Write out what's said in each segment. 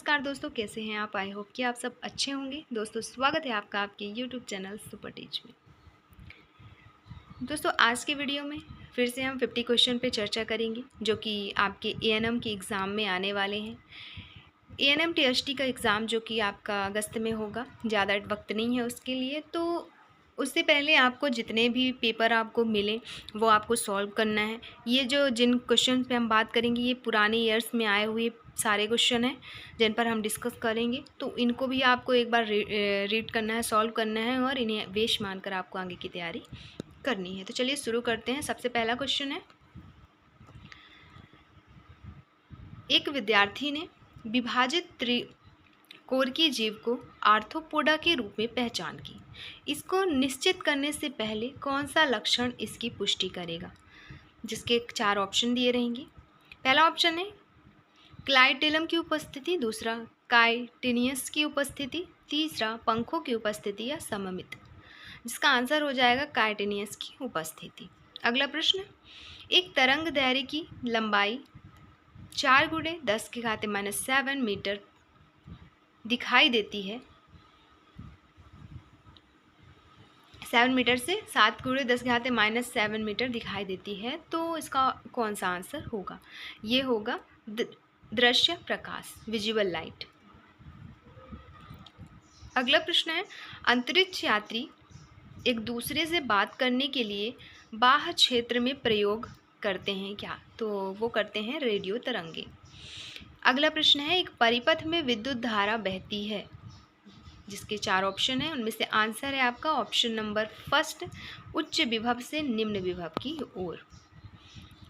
नमस्कार दोस्तों, कैसे हैं आप? आई होप कि आप सब अच्छे होंगे। दोस्तों स्वागत है आपका आपके यूट्यूब चैनल सुपर टीच में। दोस्तों आज के वीडियो में फिर से हम 50 क्वेश्चन पे चर्चा करेंगे जो कि आपके एएनएम के एग्ज़ाम में आने वाले हैं। एएनएम टीएसटी का एग्ज़ाम जो कि आपका अगस्त में होगा, ज़्यादा वक्त नहीं है उसके लिए। तो उससे पहले आपको जितने भी पेपर आपको मिले वो आपको सॉल्व करना है। ये जो जिन क्वेश्चन पे हम बात करेंगे ये पुराने ईयर्स में आए हुए सारे क्वेश्चन हैं जिन पर हम डिस्कस करेंगे। तो इनको भी आपको एक बार रीड करना है, सॉल्व करना है और इन्हें बेश मानकर आपको आगे की तैयारी करनी है। तो चलिए शुरू करते हैं। सबसे पहला क्वेश्चन है, एक विद्यार्थी ने विभाजित त्रिकोणीय जीव को आर्थ्रोपोडा के रूप में पहचान की। इसको निश्चित करने से पहले कौन सा लक्षण इसकी पुष्टि करेगा? जिसके 4 ऑप्शन दिए रहेंगे। पहला ऑप्शन है क्लाइटेलम की उपस्थिति, दूसरा काइटिनियस की उपस्थिति, तीसरा पंखों की उपस्थिति या सममित। जिसका आंसर हो जाएगा काइटिनियस की उपस्थिति। अगला प्रश्न, एक तरंग दैर्घ्य की लंबाई 4 × 10⁻⁷ मीटर दिखाई देती है। 7 मीटर से 7 × 10⁻⁷ मीटर दिखाई देती है। तो इसका कौन सा आंसर होगा? ये होगा दृश्य प्रकाश, विजुअल लाइट। अगला प्रश्न है, अंतरिक्ष यात्री एक दूसरे से बात करने के लिए बाह्य क्षेत्र में प्रयोग करते हैं क्या? तो वो करते हैं रेडियो तरंगे। अगला प्रश्न है, एक परिपथ में विद्युत धारा बहती है। जिसके 4 ऑप्शन हैं उनमें से आंसर है आपका ऑप्शन नंबर फर्स्ट, उच्च विभव से निम्न विभव की ओर।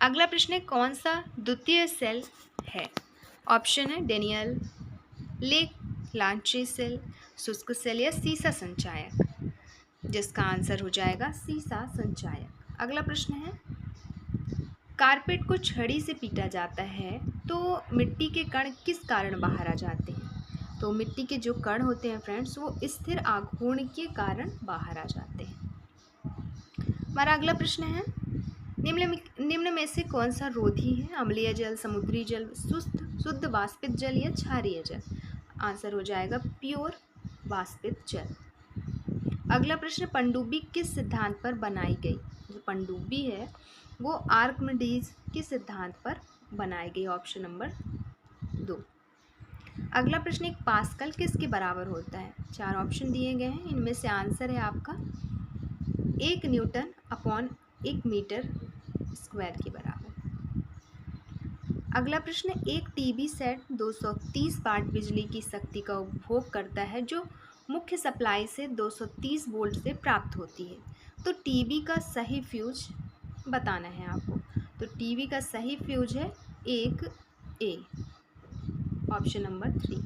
अगला प्रश्न है, कौन सा द्वितीय सेल है? ऑप्शन है डेनियल, लेक लांचे सेल, शुष्क सेल या सीसा संचायक। जिसका आंसर हो जाएगा सीसा संचायक। अगला प्रश्न है, कारपेट को छड़ी से पीटा जाता है तो मिट्टी के कण किस कारण बाहर आ जाते हैं? तो मिट्टी के जो कण होते हैं फ्रेंड्स वो स्थिर आघूर्ण के कारण बाहर आ जाते हैं। हमारा अगला प्रश्न है, निम्न में से कौन सा रोधी है? अम्लीय जल, समुद्री जल, शुद्ध वाष्पित जल या क्षारीय जल? आंसर हो जाएगा प्योर वाष्पित जल। अगला प्रश्न, पनडुब्बी किस सिद्धांत पर बनाई गई? जो पनडुब्बी है वो आर्किमिडीज के सिद्धांत पर बनाई गई। Option number 2। अगला प्रश्न, एक पास्कल किसके बराबर होता है? 4 ऑप्शन दिए गए हैं, इनमें से आंसर है आपका 1 न्यूटन अपॉन 1 मीटर स्क्वायर के बराबर। अगला प्रश्न, एक टीवी सेट 230 वाट बिजली की शक्ति का उपभोग करता है जो मुख्य सप्लाई से 230 वोल्ट से प्राप्त होती है। तो टीवी का सही फ्यूज बताना है आपको। तो टीवी का सही फ्यूज है 1A, ऑप्शन नंबर 3।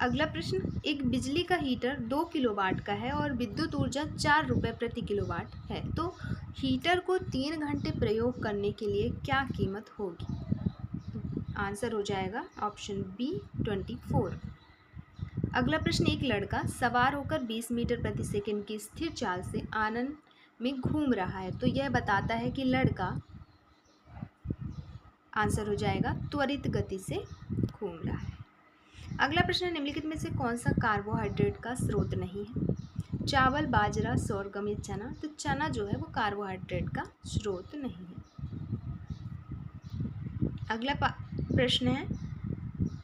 अगला प्रश्न, एक बिजली का हीटर 2 किलोवाट का है और विद्युत ऊर्जा 4 रुपये प्रति किलोवाट है। तो हीटर को 3 घंटे प्रयोग करने के लिए क्या कीमत होगी? आंसर हो जाएगा ऑप्शन बी 24। अगला प्रश्न, एक लड़का सवार होकर 20 मीटर प्रति सेकंड की स्थिर चाल से आनंद में घूम रहा है। तो यह बताता है कि लड़का, आंसर हो जाएगा त्वरित गति से घूम रहा है। अगला प्रश्न, निम्नलिखित में से कौन सा कार्बोहाइड्रेट का स्रोत नहीं है? चावल, बाजरा, सोरगम या चना? तो चना जो है वो कार्बोहाइड्रेट का स्रोत नहीं है। अगला प्रश्न है,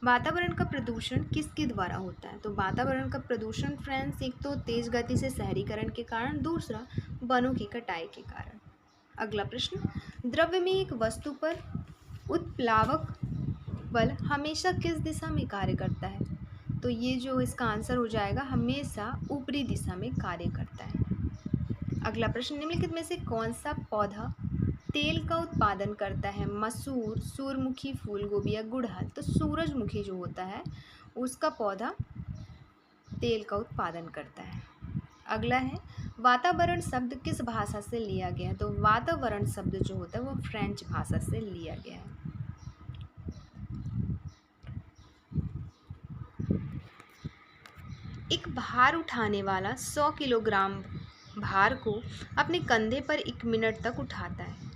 वातावरण का प्रदूषण किसके द्वारा होता है? तो वातावरण का प्रदूषण फ्रेंड्स एक तो तेज गति से शहरीकरण के कारण, दूसरा वनों की कटाई के कारण। अगला प्रश्न, द्रव्य में एक वस्तु पर उत्प्लावक बल हमेशा किस दिशा में कार्य करता है? तो ये जो इसका आंसर हो जाएगा हमेशा ऊपरी दिशा में कार्य करता है। अगला प्रश्न, निम्नलिखित में से कौन सा पौधा तेल का उत्पादन करता है? मसूर, सूरजमुखी, फूलगोभी या गुड़हल? तो सूरजमुखी जो होता है उसका पौधा तेल का उत्पादन करता है। अगला है, वातावरण शब्द किस भाषा से लिया गया है? तो वातावरण शब्द जो होता है वो फ्रेंच भाषा से लिया गया है। एक भार उठाने वाला 100 किलोग्राम भार को अपने कंधे पर 1 मिनट तक उठाता है।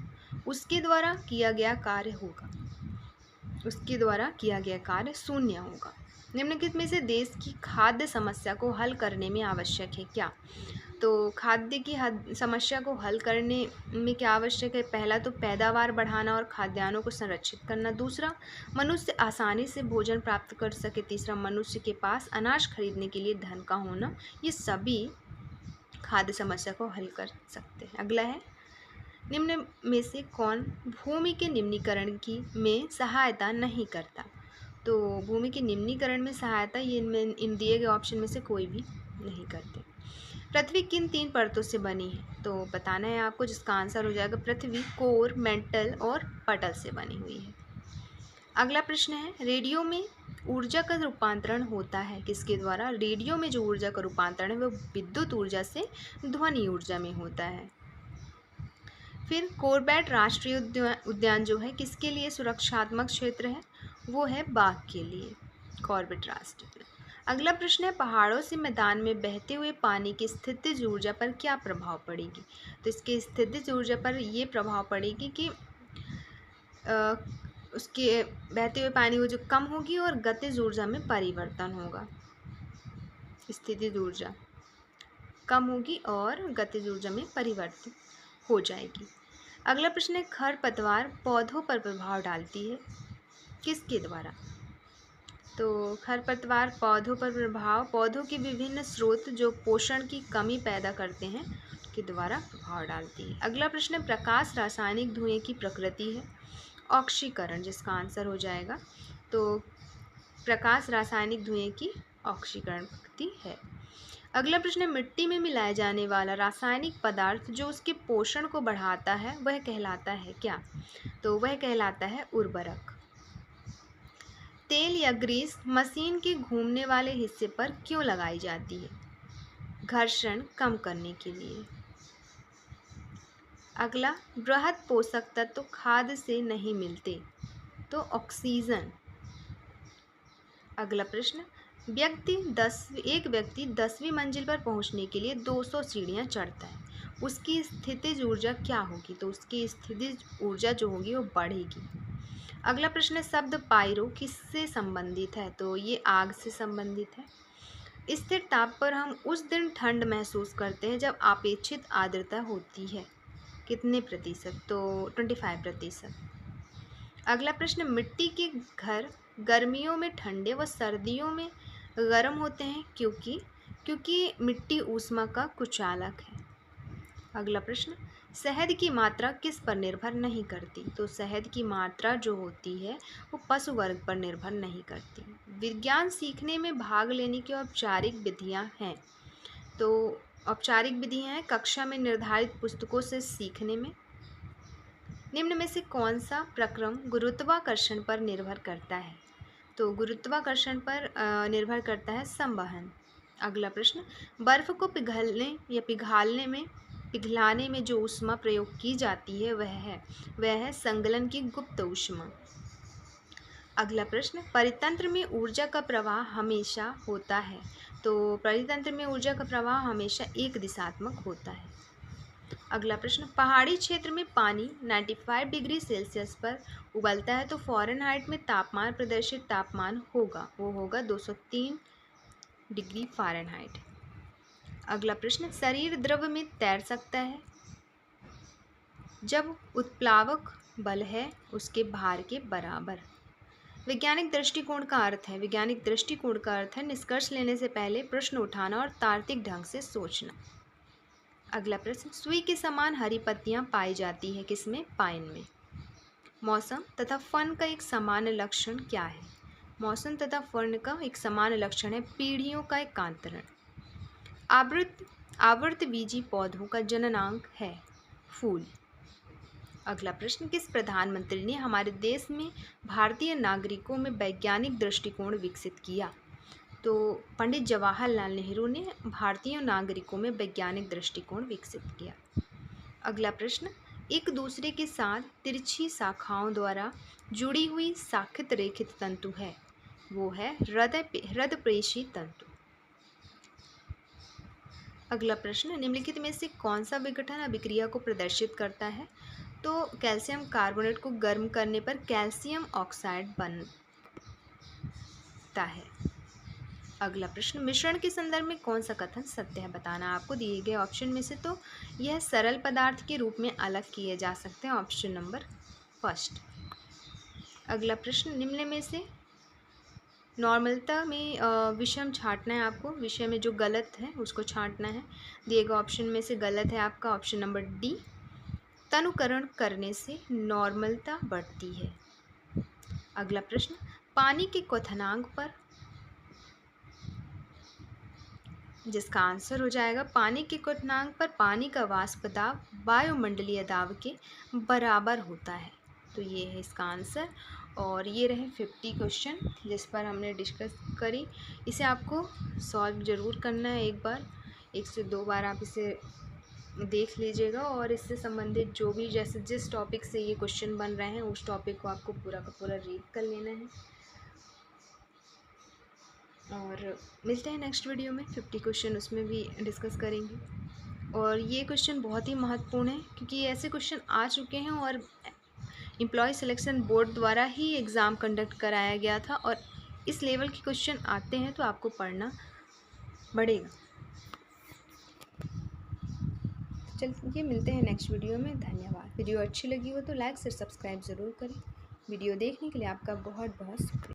उसके द्वारा किया गया कार्य होगा। उसके द्वारा किया गया कार्य शून्य होगा। निम्नलिखित में से देश की खाद्य समस्या को हल करने में आवश्यक है क्या? तो खाद्य की समस्या को हल करने में क्या आवश्यक है? पहला तो पैदावार बढ़ाना और खाद्यान्नों को संरक्षित करना। दूसरा, मनुष्य आसानी से भोजन प्राप्त कर सके। तीसरा, मनुष्य के पास अनाज खरीदने के लिए धन का होना। ये सभी खाद्य समस्या को हल कर सकते हैं। अगला है, निम्न में से कौन भूमि के निम्नीकरण की में सहायता नहीं करता? तो भूमि के निम्नीकरण में सहायता ये इन दिए गए ऑप्शन में से कोई भी नहीं करते। पृथ्वी किन 3 परतों से बनी है? तो बताना है आपको, जिसका आंसर हो जाएगा पृथ्वी कोर, मेंटल और पटल से बनी हुई है। अगला प्रश्न है, रेडियो में ऊर्जा का रूपांतरण होता है किसके द्वारा? रेडियो में जो ऊर्जा का रूपांतरण है वो विद्युत ऊर्जा से ध्वनि ऊर्जा में होता है। फिर कॉर्बेट राष्ट्रीय उद्यान जो है किसके लिए सुरक्षात्मक क्षेत्र है? वो है बाघ के लिए, कॉर्बेट राष्ट्रीय उद्यान। अगला प्रश्न है, पहाड़ों से मैदान में बहते हुए पानी की स्थितिज ऊर्जा पर क्या प्रभाव पड़ेगी? तो इसके स्थितिज ऊर्जा पर ये प्रभाव पड़ेगी कि उसके बहते हुए पानी वो जो कम होगी और गतिज ऊर्जा में परिवर्तन होगा। स्थितिज ऊर्जा कम होगी और गतिज ऊर्जा में परिवर्तित हो जाएगी। अगला प्रश्न है, खरपतवार पौधों पर प्रभाव डालती है किसके द्वारा? तो खरपतवार पौधों पर प्रभाव पौधों के विभिन्न स्रोत जो पोषण की कमी पैदा करते हैं के द्वारा प्रभाव डालती है। अगला प्रश्न है, प्रकाश रासायनिक धुएं की प्रकृति है ऑक्सीकरण, जिसका आंसर हो जाएगा तो प्रकाश रासायनिक धुएं की ऑक्सीकरण प्रकृति है। अगला प्रश्न है, मिट्टी में मिलाया जाने वाला रासायनिक पदार्थ जो उसके पोषण को बढ़ाता है वह कहलाता है क्या? तो वह कहलाता है उर्वरक। तेल या ग्रीस मशीन के घूमने वाले हिस्से पर क्यों लगाई जाती है? घर्षण कम करने के लिए। अगला, बृहद पोषक तत्व खाद से नहीं मिलते, तो ऑक्सीजन। अगला प्रश्न, एक व्यक्ति 10वीं मंजिल पर पहुंचने के लिए 200 सीढ़ियां चढ़ता है, उसकी स्थितिज ऊर्जा क्या होगी? तो उसकी स्थितिज ऊर्जा जो होगी वो बढ़ेगी। अगला प्रश्न है, शब्द पायरो किससे संबंधित है? तो ये आग से संबंधित है। स्थिर ताप पर हम उस दिन ठंड महसूस करते हैं जब अपेक्षित आर्द्रता होती है, कितने प्रतिशत? तो 25%। अगला प्रश्न, मिट्टी के घर गर्मियों में ठंडे व सर्दियों में गर्म होते हैं क्योंकि मिट्टी ऊष्मा का कुचालक है। अगला प्रश्न, शहद की मात्रा किस पर निर्भर नहीं करती? तो शहद की मात्रा जो होती है वो पशु वर्ग पर निर्भर नहीं करती। विज्ञान सीखने में भाग लेने की औपचारिक विधियां हैं, तो औपचारिक विधियां हैं कक्षा में निर्धारित पुस्तकों से सीखने में। निम्न में से कौन सा प्रक्रम गुरुत्वाकर्षण पर निर्भर करता है? तो गुरुत्वाकर्षण पर निर्भर करता है संवहन। अगला प्रश्न, बर्फ को पिघलाने में जो ऊष्मा प्रयोग की जाती है वह है संगलन की गुप्त ऊष्मा। अगला प्रश्न, परितंत्र में ऊर्जा का प्रवाह हमेशा होता है, तो परितंत्र में ऊर्जा का प्रवाह हमेशा एक दिशात्मक होता है। अगला प्रश्न, पहाड़ी क्षेत्र में पानी 95 डिग्री सेल्सियस पर उबलता है तो फ़ारेनहाइट में तापमान प्रदर्शित तापमान होगा 203 डिग्री फ़ारेनहाइट। अगला प्रश्न, शरीर द्रव में तैर सकता है जब उत्प्लावक बल है उसके भार के बराबर। वैज्ञानिक दृष्टिकोण का अर्थ है निष्कर्ष लेने से पहले प्रश्न उठाना और तार्किक ढंग से सोचना। अगला प्रश्न, सुई के समान हरी पत्तियां पाई जाती है किसमें? पाइन में। मौसम तथा फर्ण का एक सामान्य लक्षण क्या है? मौसम तथा फर्ण का एक सामान्य लक्षण है पीढ़ियों का एकांतरण। आवर्तबीजी पौधों का जननांग है फूल। अगला प्रश्न, किस प्रधानमंत्री ने हमारे देश में भारतीय नागरिकों में वैज्ञानिक दृष्टिकोण विकसित किया? तो पंडित जवाहरलाल नेहरू ने भारतीय नागरिकों में वैज्ञानिक दृष्टिकोण विकसित किया। अगला प्रश्न, एक दूसरे के साथ तिरछी शाखाओं द्वारा जुड़ी हुई शाखित रेखित तंतु है, वो है हृदयप्रेशी तंतु। अगला प्रश्न, निम्नलिखित में से कौन सा विघटन अभिक्रिया को प्रदर्शित करता है? तो कैल्शियम कार्बोनेट को गर्म करने पर कैल्शियम ऑक्साइड बनता है। अगला प्रश्न, मिश्रण के संदर्भ में कौन सा कथन सत्य है बताना। आपको दिए गए ऑप्शन में से तो यह सरल पदार्थ के रूप में अलग किए जा सकते हैं, ऑप्शन नंबर फर्स्ट। अगला प्रश्न, निम्न में से नॉर्मलता में विषम छांटना है आपको, विषय में जो गलत है उसको छांटना है। दिए गए ऑप्शन में से गलत है आपका ऑप्शन नंबर डी, तनुकरण करने से नॉर्मलता बढ़ती है। अगला प्रश्न, पानी के क्वथनांक पर, जिसका आंसर हो जाएगा पानी के क्वथनांक पर पानी का वाष्प दाब वायुमंडलीय दाब के बराबर होता है। तो ये है इसका आंसर। और ये रहे 50 क्वेश्चन जिस पर हमने डिस्कस करी। इसे आपको सॉल्व ज़रूर करना है, एक बार 1 से 2 बार आप इसे देख लीजिएगा। और इससे संबंधित जो भी जैसे जिस टॉपिक से ये क्वेश्चन बन रहे हैं उस टॉपिक को आपको पूरा का पूरा रीड कर लेना है। और मिलते हैं नेक्स्ट वीडियो में, 50 क्वेश्चन उसमें भी डिस्कस करेंगे। और ये क्वेश्चन बहुत ही महत्वपूर्ण है क्योंकि ऐसे क्वेश्चन आ चुके हैं और एम्प्लॉय सिलेक्शन बोर्ड द्वारा ही एग्ज़ाम कंडक्ट कराया गया था, और इस लेवल के क्वेश्चन आते हैं तो आपको पढ़ना पड़ेगा। चलिए मिलते हैं नेक्स्ट वीडियो में, धन्यवाद। वीडियो अच्छी लगी हो तो लाइक शेयर सब्सक्राइब ज़रूर करें। वीडियो देखने के लिए आपका बहुत बहुत शुक्रिया।